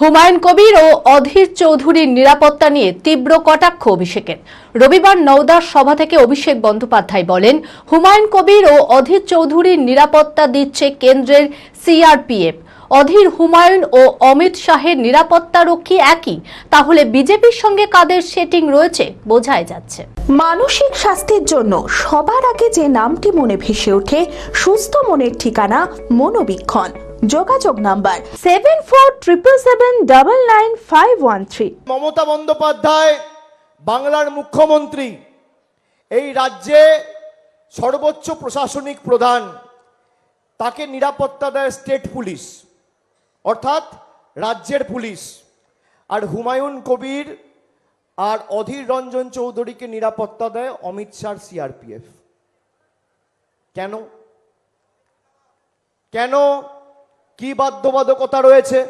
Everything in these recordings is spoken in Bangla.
হুমায়ুন কবির ও অধীর চৌধুরীর নিরাপত্তা নিয়ে তীব্র কটাক্ষ অভিষেকের। রবিবার নওদার সভা থেকে অভিষেক বন্দ্যোপাধ্যায় বলেন, হুমায়ুন কবির ও অধীর চৌধুরীর নিরাপত্তা দিচ্ছে কেন্দ্রের সিআরপিএফ। অধীর, হুমায়ুন ও অমিত শাহের নিরাপত্তারক্ষী একই, তাহলে বিজেপির সঙ্গে কাদের সেটিং রয়েছে বোঝাই যাচ্ছে। মানসিক স্বাস্থ্যের জন্য সবার আগে যে নামটি মনে ভেসে ওঠে, সুস্থ মনের ঠিকানা মনোবীক্ষণ। যোগাযোগ নাম্বার 7477799513। মমতা বন্দ্যোপাধ্যায় বাংলার মুখ্যমন্ত্রী, এই রাজ্যে সর্বোচ্চ প্রশাসনিক প্রধান, তাকে নিরাপত্তা দেয় স্টেট পুলিশ অর্থাৎ রাজ্যের পুলিশ। আর হুমায়ুন কবির আর অধীর রঞ্জন চৌধুরীকে নিরাপত্তা দেয় অমিত শাহ সিআরপিএফ। কেন কেন কি বাধ্যবাধকতা রয়েছে?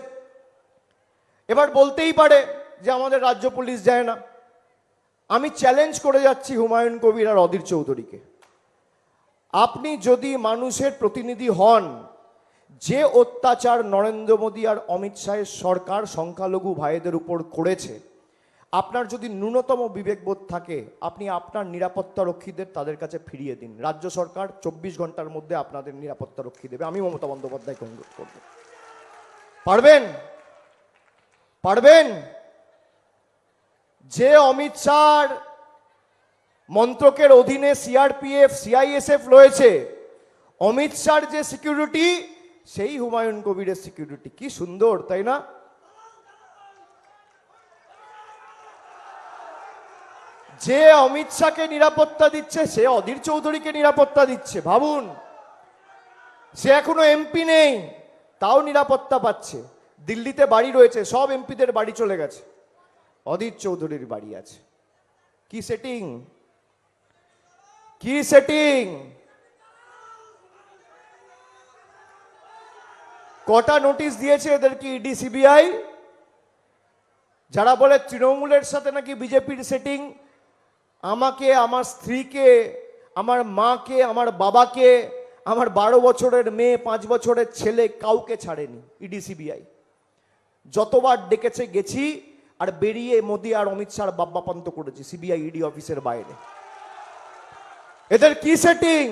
এবার বলতেই পারে যে আমাদের রাজ্য পুলিশ যায় না। আমি চ্যালেঞ্জ করে যাচ্ছি হুমায়ুন কবির আর অধীর চৌধুরীকে, আপনি যদি মানুষের প্রতিনিধি হন, যে অত্যাচার নরেন্দ্র মোদী আর অমিত শাহের সরকার সংখ্যালঘু ভাইদের উপর করেছে, আপনার যদি ন্যূনতম বিবেকবোধ থাকে, আপনি আপনার নিরাপত্তা রক্ষীদের তাদের কাছে ফিরিয়ে দিন। রাজ্য সরকার 24 ঘন্টার মধ্যে আপনাদের নিরাপত্তা রক্ষী দেবে। আমি মমতা বন্দ্যোপাধ্যায়কে অনুরোধ করব, পারবেন? পারবেন? যে অমিত শাহর মন্ত্রকের অধীনে সিআরপিএফ সিআইএসএফ রয়েছে, অমিত শাহর যে সিকিউরিটি, সেই হুমায়ুন কবিরের সিকিউরিটি। কি সুন্দর, তাই না? যে অমিত শাহকে নিরাপত্তা দিচ্ছে, সে অধীর চৌধুরীকে নিরাপত্তা দিচ্ছে। ভাবুন, সে এখনো এমপি নেই, তাও নিরাপত্তা পাচ্ছে। দিল্লিতে বাড়ি রয়েছে, সব এমপিদের বাড়ি চলে গেছে, অধীর চৌধুরীর বাড়ি আছে। কি সেটিং, কি সেটিং! কটা নোটিশ দিয়েছে এদেরকে ইডি সিবিআই? যারা বলে তৃণমূলের সাথে নাকি বিজেপির সেটিং, আমাকে, আমার স্ত্রীকে, আমার মাকে, আমার বাবাকে, আমার 12 বছরের মেয়ে, 5 বছরের ছেলে, কাউকে ছাড়েনি ইডি সিবিআই। যতবার ডেকেছে গেছি, আর বেরিয়ে মোদি আর অমিত শাহ বাব্বাপান্ত করেছি সিবিআই ইডি অফিসের বাইরে। এদের কি সেটিং?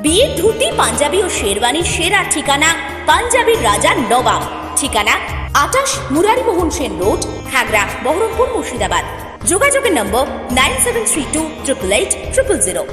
বিয়ের ধুতি, পাঞ্জাবি ও শেরওয়ানির সেরা ঠিকানা পাঞ্জাবির রাজা নবাব। ঠিকানা 28 মুরারিমোহন সেন রোড, খাগড়া, বহরমপুর, মুর্শিদাবাদ। যোগাযোগের নম্বর 9732 888 000।